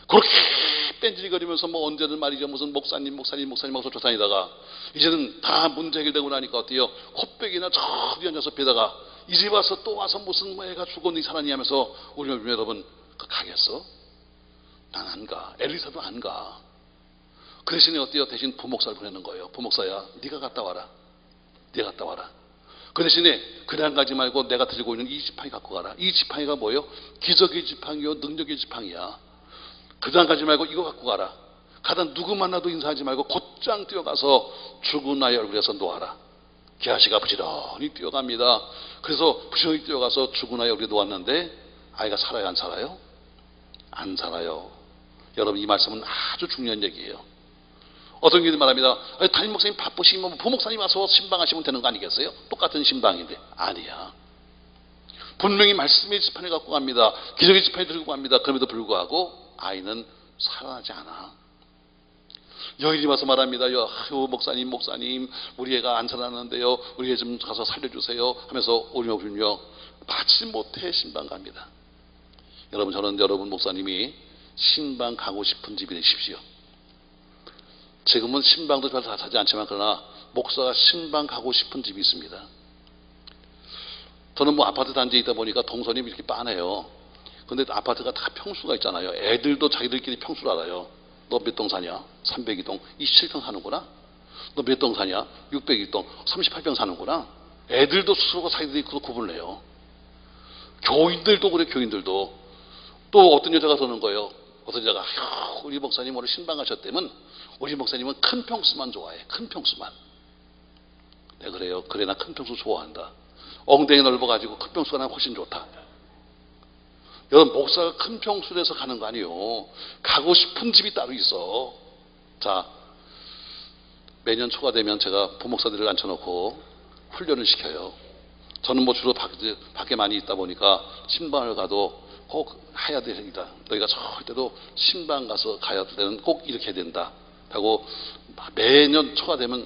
그렇게 뺀질거리면서 뭐 언제든 말이죠. 무슨 목사님 하고서 쫓아다니다가 이제는 다 문제 해결되고 나니까 어때요? 코빼기나 저기 앉아서 배다가 이제 와서 또 와서 무슨 뭐 애가 죽었니 살았니 하면서 우리 여러분 가겠어? 난 안 가. 엘리사도 안 가. 그 대신에 어때요? 대신 부목사를 보내는 거예요. 부목사야, 네가 갔다 와라. 네가 갔다 와라. 그 대신에 그냥 가지 말고 내가 들고 있는 이 지팡이 갖고 가라. 이 지팡이가 뭐예요? 기적의 지팡이요, 능력의 지팡이야. 그냥 가지 말고 이거 갖고 가라. 가다 누구 만나도 인사하지 말고 곧장 뛰어가서 죽은 아이 얼굴에서 놓아라. 게하시가 부지런히 뛰어갑니다. 그래서 부지런히 뛰어가서 죽은 아이 얼굴에 놓았는데 아이가 살아요, 안 살아요? 안 살아요. 여러분, 이 말씀은 아주 중요한 얘기예요. 어떤 분이 말합니다. 담임 목사님 바쁘시면 부목사님 와서 신방하시면 되는 거 아니겠어요? 똑같은 신방인데. 아니야. 분명히 말씀의 지팡이 갖고 갑니다. 기적의 지팡이 들고 갑니다. 그럼에도 불구하고 아이는 살아나지 않아. 여인이 와서 말합니다. 목사님 우리 애가 안 살아났는데요. 우리 애 좀 가서 살려주세요 하면서 울며 불며 받지 못해 신방 갑니다. 여러분, 저는 여러분 목사님이 신방 가고 싶은 집이 되십시오. 지금은 신방도 잘 하지 않지만 그러나 목사가 신방 가고 싶은 집이 있습니다. 저는 뭐 아파트 단지에 있다 보니까 동선이 이렇게 빤해요. 근데 아파트가 다 평수가 있잖아요. 애들도 자기들끼리 평수를 알아요. 너 몇 동 사냐? 302동. 27평 사는구나. 너 몇 동 사냐? 602동. 38평 사는구나. 애들도 스스로 자기들이 구분을 해요. 교인들도 그래, 교인들도. 또 어떤 여자가 그러는 거예요. 어떤 여자가, 우리 목사님 오늘 신방 가셨다면 우리 목사님은 큰 평수만 좋아해. 큰 평수만. 네, 그래요. 그래, 나 큰 평수 좋아한다. 엉덩이 넓어가지고 큰 평수가 난 훨씬 좋다. 여러분, 목사가 큰 평수에서 가는 거 아니에요. 가고 싶은 집이 따로 있어. 자, 매년 초가 되면 제가 부목사들을 앉혀놓고 훈련을 시켜요. 저는 뭐 주로 밖에 많이 있다 보니까 신방을 가도 꼭 해야 됩니다. 너희가 절대로 신방 가서 가야 되는 꼭 이렇게 해야 된다 하고 매년 초가 되면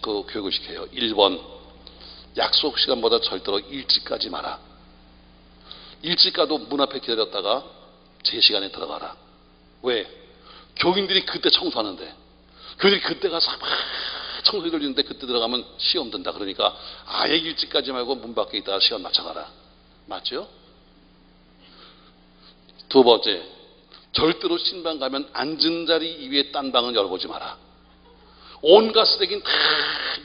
그 교육을 시켜요. 1번, 약속 시간보다 절대로 일찍 가지 마라. 일찍 가도 문 앞에 기다렸다가 제 시간에 들어가라. 왜? 교인들이 그때 청소하는데, 교인들이 그때 가서 막 청소기 돌리는데 그때 들어가면 시험 든다. 그러니까 아예 일찍 가지 말고 문 밖에 있다가 시간 맞춰가라. 맞죠? 두 번째, 절대로 신방 가면 앉은 자리 이외에 딴 방은 열어보지 마라. 온갖 쓰레기는 다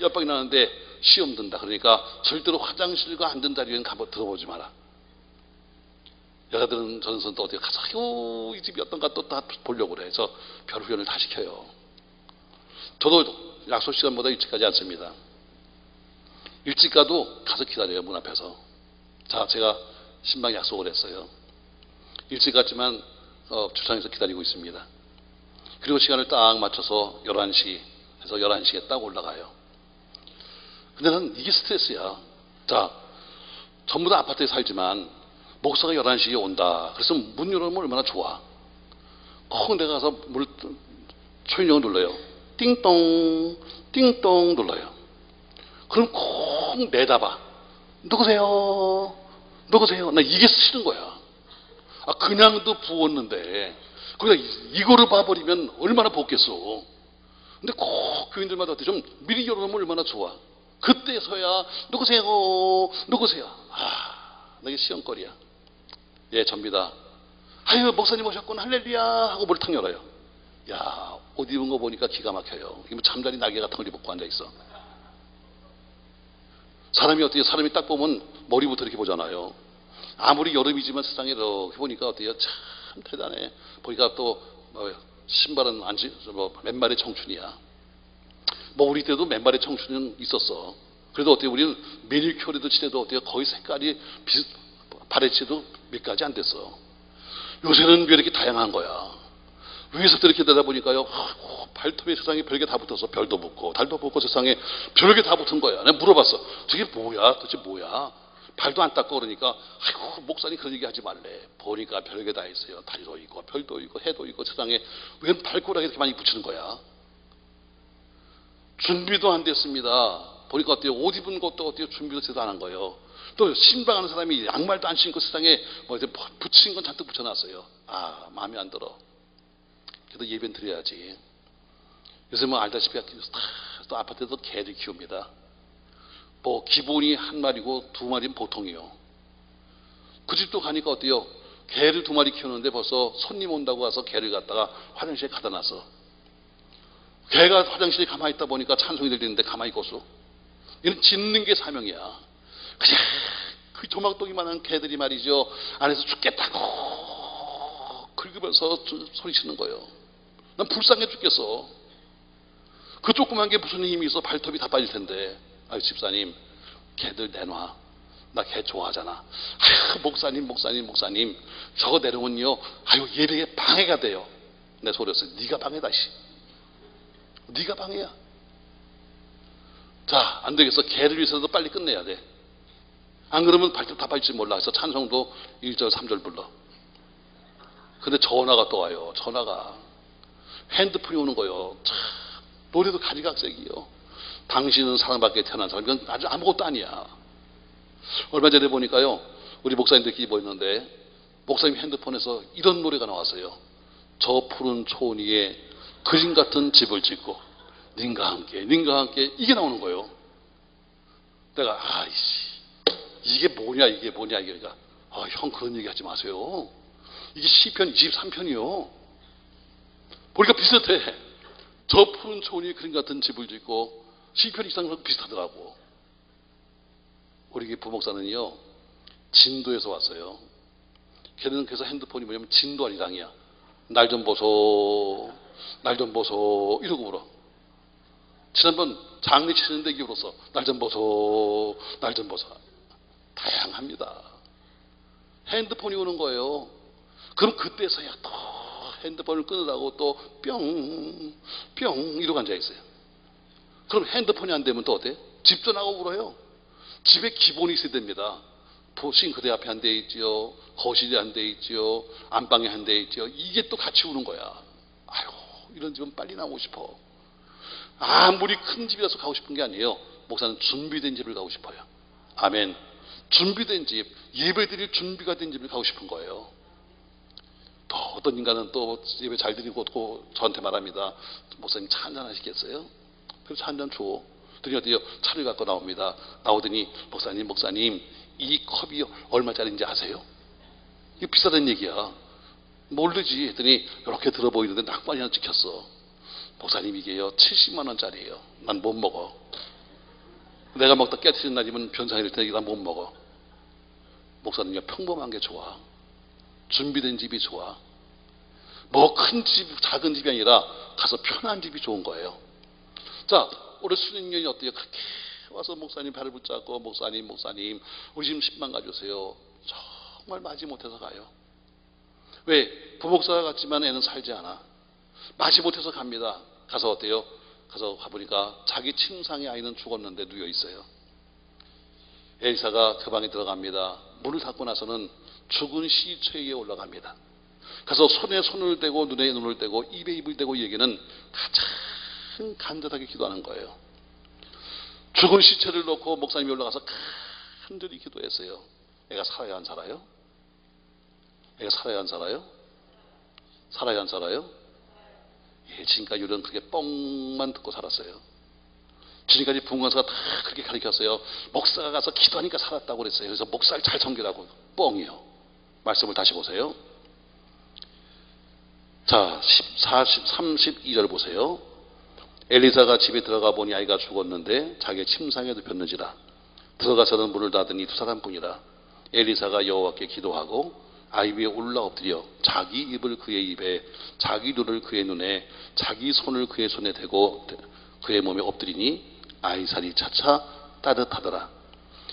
옆방이 나는데 시험 든다. 그러니까 절대로 화장실과 앉은 자리에는 들어보지 마라. 여자들은 저는 또 어디 가서 이 집이 어떤가 또 다 보려고 그래. 그래서 별 훈련을 다 시켜요. 저도 약속 시간보다 일찍 가지 않습니다. 일찍 가도 가서 기다려요. 문 앞에서. 자, 제가 신방 약속을 했어요. 일찍 갔지만 주차장에서 기다리고 있습니다. 그리고 시간을 딱 맞춰서 11시 해서 11시에 딱 올라가요. 근데 나는 이게 스트레스야. 자, 전부 다 아파트에 살지만 목사가 11시에 온다. 그래서 문 열어놓으면 얼마나 좋아. 꼭 내가 가서 초인종을 눌러요. 띵동 띵동 눌러요. 그럼 꼭 내다봐. 누구세요? 누구세요? 나 이게 싫은 거야. 아, 그냥도 부었는데 그냥 이거를 봐버리면 얼마나 부었겠어. 근데 꼭 교인들마다 좀 미리 열어놓으면 얼마나 좋아. 그때서야 누구세요? 누구세요? 아, 나 이게 시험거리야. 예, 접니다. 아유, 목사님 오셨구나. 할렐루야 하고 뭘 탁 열어요. 야, 옷 입은 거 보니까 기가 막혀요. 이거 잠자리 날개 같은 걸 입고 앉아있어. 사람이 어때요? 사람이 딱 보면 머리부터 이렇게 보잖아요. 아무리 여름이지만 세상에 이렇게 보니까 어때요? 참 대단해. 보니까 또 신발은 맨발의 청춘이야. 뭐 우리 때도 맨발의 청춘은 있었어. 그래도 어때요? 우리는 매니큐어도 칠해도 어때요? 거의 색깔이 발에치도 몇 가지 안 됐어. 요새는 왜 이렇게 다양한 거야? 위에서부터 이렇게 되다 보니까요, 발톱에 세상에 별게 다 붙어서 별도 붙고 달도 붙고 세상에 별게 다 붙은 거야. 내가 물어봤어. 저게 뭐야? 도대체 뭐야? 발도 안 닦고 그러니까 아이고, 목사님 그런 얘기 하지 말래. 보니까 별게 다 있어요. 달도 있고 별도 있고 해도 있고 세상에 웬 발꼬락에 이렇게 많이 붙이는 거야? 준비도 안 됐습니다. 보니까 어때요? 옷 입은 것도 어때요? 준비도 제대로 안 한 거예요. 또 신방하는 사람이 양말도 안 신고 세상에 뭐 붙인 건 잔뜩 붙여놨어요. 아, 마음에 안 들어. 그래도 예배는 드려야지. 요새 뭐 알다시피 또 아파트에도 개를 키웁니다. 뭐 기본이 한 마리고 두 마리는 보통이요. 그 집도 가니까 어때요? 개를 두 마리 키우는데 벌써 손님 온다고 와서 개를 갖다가 화장실에 갖다 놨어. 개가 화장실에 가만히 있다 보니까 찬송이 들리는데 가만히 있고서. 이건 짖는 게 사명이야. 그냥 그 조막동이만한 개들이 말이죠. 안에서 죽겠다고 긁으면서 소리치는 거예요. 난 불쌍해 죽겠어. 그 조그만 게 무슨 힘이 있어. 발톱이 다 빠질 텐데. 아유, 집사님, 개들 내놔. 나 개 좋아하잖아. 아유, 목사님, 저거 내려오면요, 아유, 예배에 방해가 돼요. 내 소리였어요. 네가 방해다, 씨. 네가 방해야. 자, 안 되겠어. 개를 위해서도 빨리 끝내야 돼. 안 그러면 발톱 다 빠질지 몰라. 그래서 찬송도 1절, 3절 불러. 근데 전화가 또 와요. 전화가. 핸드폰이 오는 거요. 참, 노래도 가지각색이요. 당신은 사랑받게 태어난 사람. 이건 아주 아무것도 아니야. 얼마 전에 보니까요, 우리 목사님들끼리 모였는데 목사님 핸드폰에서 이런 노래가 나왔어요. 저 푸른 초원 위에 그림 같은 집을 짓고 님과 함께 이게 나오는 거예요. 내가 아이씨, 이게 뭐냐 이게 그러니까 형 그런 얘기 하지 마세요. 이게 시편 23편이요. 보니까 비슷해. 저 푸른 초원이 그림 같은 집을 짓고 시편 23편하고 비슷하더라고. 우리 부목사는요, 진도에서 왔어요. 걔는 그래서 핸드폰이 뭐냐면 진도 아리랑이야. 날 좀 보소, 날 좀 보소 이러고 울어. 지난번 장례 치는데 이게 울었어. 날 좀 보소, 날 좀 보소. 다양합니다. 핸드폰이 오는 거예요. 그럼 그때서야 또 핸드폰을 끊으라고 또 뿅, 뿅 이러고 앉아있어요. 그럼 핸드폰이 안 되면 또 어때? 집 전화가 울어요. 집에 기본이 있어야 됩니다. 싱크대 앞에 한 대 있지요, 거실에 한 대 있지요, 안방에 한 대 있지요. 이게 또 같이 우는 거야. 아유, 이런 집은 빨리 나오고 싶어. 아무리 큰 집이라서 가고 싶은 게 아니에요. 목사는 준비된 집을 가고 싶어요. 아멘. 준비된 집, 예배 드릴 준비가 된 집을 가고 싶은 거예요. 또 어떤 인간은 또 예배 잘 드리고 또 저한테 말합니다. 목사님 차 한잔 하시겠어요? 그래서 차 한잔 줘. 드디어 차를 갖고 나옵니다. 나오더니 목사님 이 컵이 얼마짜리인지 아세요? 이게 비싸다는 얘기야. 모르지 했더니 이렇게 들어 보이는데 낙관이 하나 찍혔어. 목사님 이게요 70만 원짜리예요. 난 못 먹어. 내가 먹다 깨트린 날이면 변상이 될 테니까 난 못 먹어. 목사님요 평범한 게 좋아. 준비된 집이 좋아. 뭐 큰 집, 작은 집이 아니라 가서 편한 집이 좋은 거예요. 자, 올해 수능년이 어때요? 그렇게 와서 목사님 발을 붙잡고 목사님 우리 집 10만 가져오세요. 정말 마지못해서 가요. 왜? 부목사가 같지만 애는 살지 않아. 마지못해서 갑니다. 가서 어때요? 가서 가보니까 자기 침상에 아이는 죽었는데 누워 있어요. 엘사가 그 방에 들어갑니다. 문을 닫고 나서는 죽은 시체 위에 올라갑니다. 가서 손에 손을 대고 눈에 눈을 대고 입에 입을 대고 이 얘기는 가장 간절하게 기도하는 거예요. 죽은 시체를 놓고 목사님이 올라가서 간절히 기도했어요. 애가 살아야 안 살아요? 애가 살아야 안 살아요? 살아야 안 살아요? 예, 지금까지 우리는 그렇게 뻥만 듣고 살았어요. 지금까지 부흥관사가 다 그렇게 가르쳤어요. 목사가 가서 기도하니까 살았다고 그랬어요. 그래서 목사를 잘 섬기라고. 뻥이요. 말씀을 다시 보세요. 자, 32절 보세요. 엘리사가 집에 들어가 보니 아이가 죽었는데 자기의 침상에 눕혔는지라. 들어가서는 문을 닫으니 두 사람뿐이라. 엘리사가 여호와께 기도하고 아이 위에 올라 엎드려 자기 입을 그의 입에, 자기 눈을 그의 눈에, 자기 손을 그의 손에 대고 그의 몸에 엎드리니 아이 살이 차차 따뜻하더라.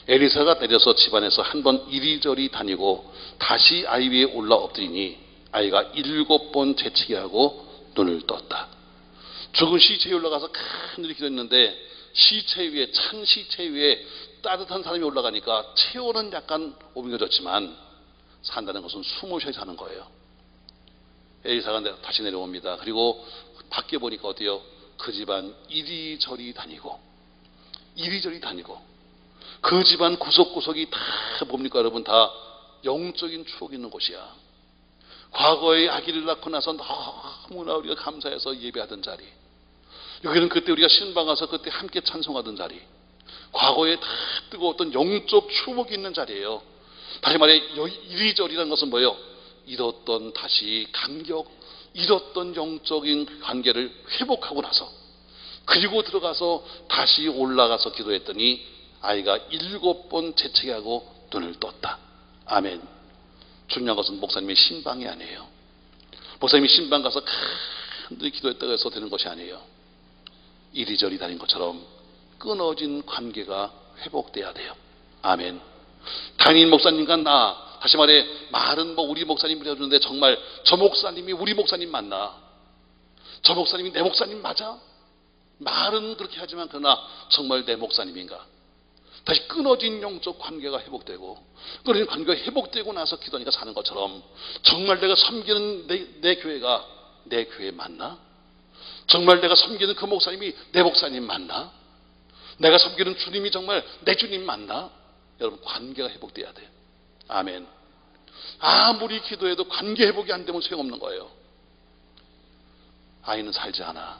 엘리사가 내려서 집안에서 한 번 이리저리 다니고 다시 아이 위에 올라 엎드리니 아이가 7번 재채기 하고 눈을 떴다. 죽은 시체 위에 올라가서 간절히 기도했는데 시체 위에, 찬 시체 위에 따뜻한 사람이 올라가니까 체온은 약간 오밀어졌지만 산다는 것은 숨을 쉬어야 사는 거예요. 엘리사가 다시 내려옵니다. 그리고 밖에 보니까 어때요? 그 집안 이리저리 다니고 그 집안 구석구석이 다 뭡니까 여러분? 다 영적인 추억이 있는 곳이야. 과거에 아기를 낳고 나서 너무나 우리가 감사해서 예배하던 자리, 여기는 그때 우리가 신방 가서 그때 함께 찬송하던 자리, 과거에 다 뜨거웠던 영적 추억이 있는 자리예요. 다시 말해 이리저리라는 것은 뭐예요? 잃었던 다시 감격, 잃었던 영적인 관계를 회복하고 나서 그리고 들어가서 다시 올라가서 기도했더니 아이가 7번 재채기하고 눈을 떴다. 아멘. 중요한 것은 목사님의 신방이 아니에요. 목사님이 신방 가서 간절히 기도했다고 해서 되는 것이 아니에요. 이리저리 다닌 것처럼 끊어진 관계가 회복돼야 돼요. 아멘. 담임 목사님과 나, 다시 말해 말은 뭐 우리 목사님 그러는데 정말 저 목사님이 우리 목사님 맞나? 저 목사님이 내 목사님 맞아? 말은 그렇게 하지만 그러나 정말 내 목사님인가? 다시 끊어진 영적 관계가 회복되고, 끊어진 관계가 회복되고 나서 기도하니까 사는 것처럼 정말 내가 섬기는 내 교회가 내 교회 맞나? 정말 내가 섬기는 그 목사님이 내 목사님 맞나? 내가 섬기는 주님이 정말 내 주님 맞나? 여러분, 관계가 회복돼야 돼요. 아멘. 아무리 기도해도 관계 회복이 안 되면 소용없는 거예요. 아이는 살지 않아.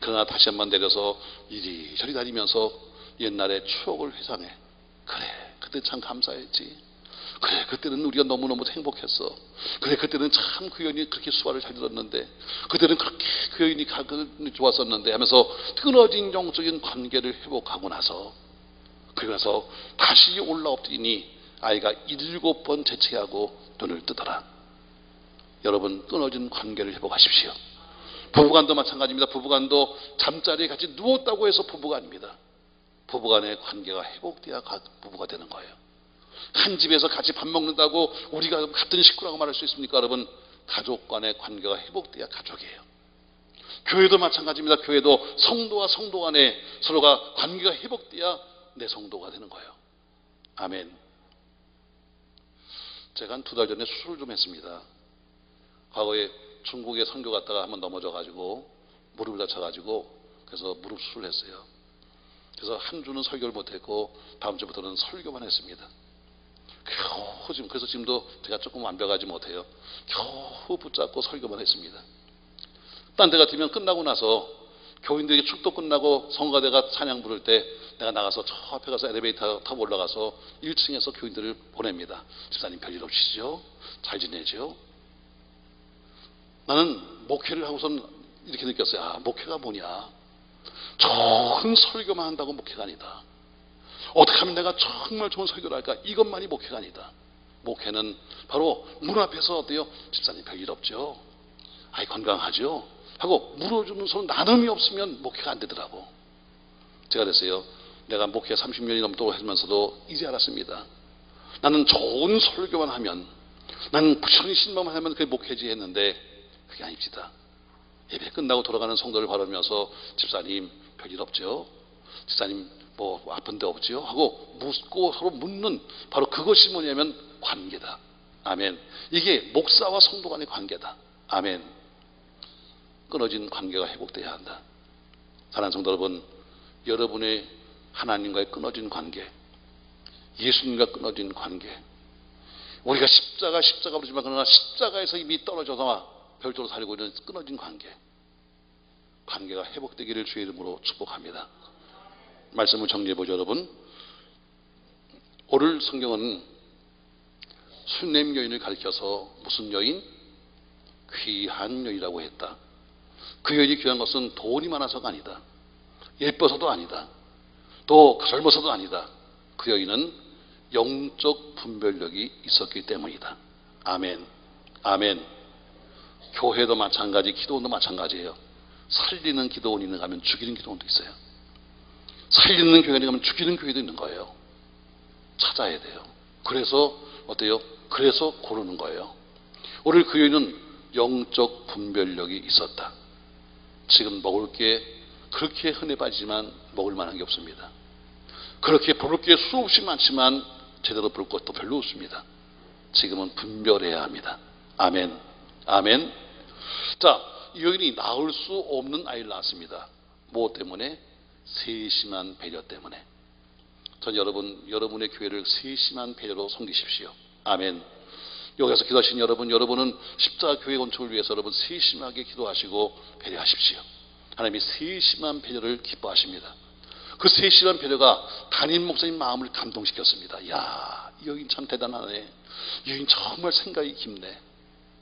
그러나 다시 한번 내려서 이리저리 다니면서 옛날의 추억을 회상해. 그래, 그때 참 감사했지. 그래, 그때는 우리가 너무너무 행복했어. 그래, 그때는 참 그 여인이 그렇게 수화를 잘 들었는데, 그때는 그렇게 그 여인이 좋았었는데 하면서 끊어진 영적인 관계를 회복하고 나서, 그래서 다시 올라엎드리니 아이가 7번 재채하고 눈을 뜨더라. 여러분, 끊어진 관계를 회복하십시오. 부부간도 마찬가지입니다. 부부간도 잠자리에 같이 누웠다고 해서 부부가 아닙니다. 부부간의 관계가 회복돼야 부부가 되는 거예요. 한 집에서 같이 밥 먹는다고 우리가 같은 식구라고 말할 수 있습니까? 여러분, 가족 간의 관계가 회복돼야 가족이에요. 교회도 마찬가지입니다. 교회도 성도와 성도 간에 서로가 관계가 회복돼야 내 성도가 되는 거예요. 아멘. 제가 한 2달 전에 수술을 좀 했습니다. 과거에 중국에 선교 갔다가 한번 넘어져가지고 무릎을 다쳐가지고 그래서 무릎 수술을 했어요. 그래서 한 주는 설교를 못했고 다음 주부터는 설교만 했습니다. 겨우 지금, 그래서 지금도 제가 조금 완벽하지 못해요. 겨우 붙잡고 설교만 했습니다. 딴 데 같으면 끝나고 나서 교인들이 축도 끝나고 성가대가 찬양 부를 때 내가 나가서 저 앞에 가서 엘리베이터 타고 올라가서 1층에서 교인들을 보냅니다. 집사님 별일 없으시죠? 잘 지내죠? 나는 목회를 하고선 이렇게 느꼈어요. 아, 목회가 뭐냐? 좋은 설교만 한다고 목회가 아니다. 어떻게 하면 내가 정말 좋은 설교를 할까? 이것만이 목회가 아니다. 목회는 바로 문 앞에서 어때요? 집사님 별일 없죠? 아이 건강하죠? 하고 물어주는 서로 나눔이 없으면 목회가 안 되더라고. 제가 그랬어요. 내가 목회 30년이 넘도록 하면서도 이제 알았습니다. 나는 좋은 설교만 하면, 나는 부처님 신방만 하면 그게 목회지 했는데 그게 아닙니다. 예배 끝나고 돌아가는 성도를 바라보면서 집사님 별일 없죠? 집사님 뭐 아픈 데 없지요? 하고 묻고 서로 묻는 바로 그것이 뭐냐면 관계다. 아멘. 이게 목사와 성도 간의 관계다. 아멘. 끊어진 관계가 회복돼야 한다. 사랑하는 성도 여러분, 여러분의 하나님과의 끊어진 관계, 예수님과 끊어진 관계, 우리가 십자가 부르지만 그러나 십자가에서 이미 떨어져서 별도로 살고 있는 끊어진 관계가 회복되기를 주의 이름으로 축복합니다. 말씀을 정리해보죠. 여러분, 오늘 성경은 수냄 여인을 가리켜서 무슨 여인? 귀한 여인이라고 했다. 그 여인이 귀한 것은 돈이 많아서가 아니다. 예뻐서도 아니다. 또 젊어서도 아니다. 그 여인은 영적 분별력이 있었기 때문이다. 아멘. 아멘. 교회도 마찬가지, 기도원도 마찬가지예요. 살리는 기도원이 있는가 하면 죽이는 기도원도 있어요. 살리는 교회에 가면 죽이는 교회도 있는 거예요. 찾아야 돼요. 그래서 어때요? 그래서 고르는 거예요. 오늘 그 여인은 영적 분별력이 있었다. 지금 먹을 게 그렇게 흔해 빠지지만 먹을 만한 게 없습니다. 그렇게 볼 게 수없이 많지만 제대로 볼 것도 별로 없습니다. 지금은 분별해야 합니다. 아멘. 아멘. 자, 이 여인이 낳을 수 없는 아이를 낳았습니다. 무엇 때문에? 세심한 배려 때문에. 전 여러분의 교회를 세심한 배려로 섬기십시오. 아멘. 여기서 기도하신 여러분은 십자가 교회 건축을 위해서 여러분 세심하게 기도하시고 배려하십시오. 하나님이 세심한 배려를 기뻐하십니다. 그 세심한 배려가 담임 목사님 마음을 감동시켰습니다. 이야, 이 여인 참 대단하네. 이 여인 정말 생각이 깊네.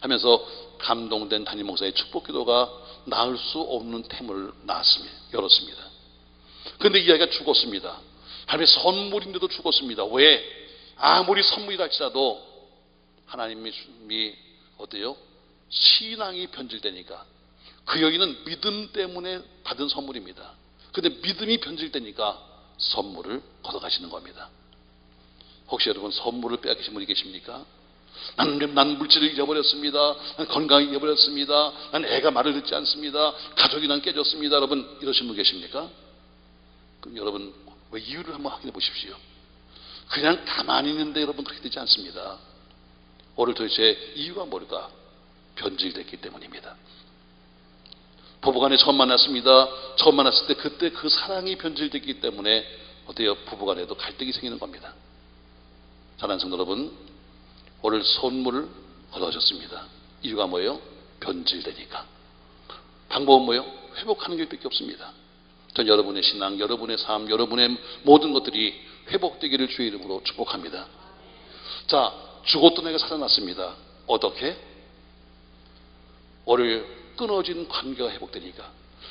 하면서 감동된 담임 목사의 축복 기도가 낳을 수 없는 태물을 열었습니다. 그런데 이 아이가 죽었습니다. 하나님의 선물인데도 죽었습니다. 왜? 아무리 선물이라 할지라도 하나님이 어때요? 신앙이 변질되니까. 그 여인은 믿음 때문에 받은 선물입니다. 그런데 믿음이 변질되니까 선물을 걷어가시는 겁니다. 혹시 여러분 선물을 빼앗기신 분이 계십니까? 난 물질을 잃어버렸습니다. 난 건강을 잃어버렸습니다. 난 애가 말을 듣지 않습니다. 가족이 난 깨졌습니다. 여러분 이러신 분 계십니까? 그럼 여러분 왜 이유를 한번 확인해 보십시오. 그냥 가만히 있는데 여러분 그렇게 되지 않습니다. 오늘 도대체 이유가 뭘까? 변질됐기 때문입니다. 부부간에 처음 만났습니다. 처음 만났을 때 그때 그 사랑이 변질됐기 때문에 어때요? 부부간에도 갈등이 생기는 겁니다. 사랑하는 성도 여러분, 오늘 선물을 얻어졌습니다. 이유가 뭐예요? 변질되니까. 방법은 뭐예요? 회복하는 길밖에 없습니다. 전 여러분의 신앙, 여러분의 삶, 여러분의 모든 것들이 회복되기를 주의 이름으로 축복합니다. 자, 죽었던 애가 살아났습니다. 어떻게? 오늘 끊어진 관계가 회복되니까.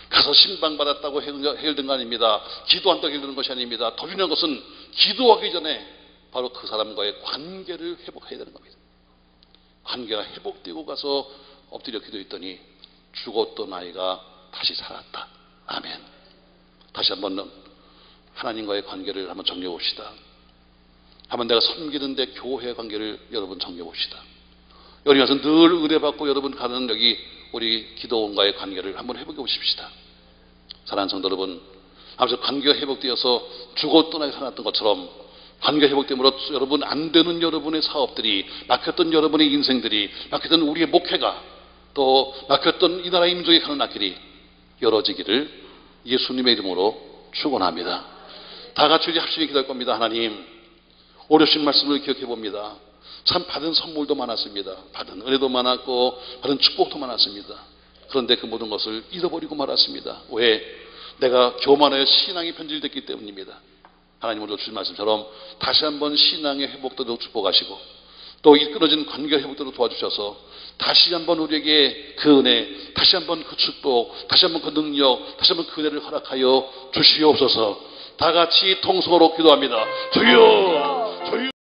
가서 신방받았다고 해결된 거 아닙니다. 기도한다고 해결되는 것이 아닙니다. 더 중요한 것은 기도하기 전에 바로 그 사람과의 관계를 회복해야 되는 겁니다. 관계가 회복되고 가서 엎드려 기도했더니 죽었던 아이가 다시 살았다. 아멘. 다시 한번 하나님과의 관계를 한번 정리해 봅시다. 한번 내가 섬기는데 교회 관계를 여러분 정리해 봅시다. 여기 가서 늘 의뢰받고 여러분 가는 여기 우리 기도원과의 관계를 한번 회복해 보십시다. 사랑하는 성도 여러분, 아무튼 관계가 회복되어서 죽었던 아이 살아났던 것처럼 관계 회복됨으로 여러분 안 되는 여러분의 사업들이, 막혔던 여러분의 인생들이, 막혔던 우리의 목회가, 또 막혔던 이 나라의 민족에 가는 앞길이 열어지기를 예수님의 이름으로 축원합니다. 다 같이 우리 합심히 기도할 겁니다. 하나님, 오르신 말씀을 기억해 봅니다. 참 받은 선물도 많았습니다. 받은 은혜도 많았고 받은 축복도 많았습니다. 그런데 그 모든 것을 잃어버리고 말았습니다. 왜? 내가 교만하여 신앙이 변질됐기 때문입니다. 하나님 오늘 주신 말씀처럼 다시 한번 신앙의 회복도 축복하시고 또 이 끊어진 관계 회복도 도와주셔서 다시 한번 우리에게 그 은혜, 다시 한번 그 축복, 다시 한번 그 능력, 다시 한번 그 은혜를 허락하여 주시옵소서. 다 같이 통성으로 기도합니다. 주여! 주여!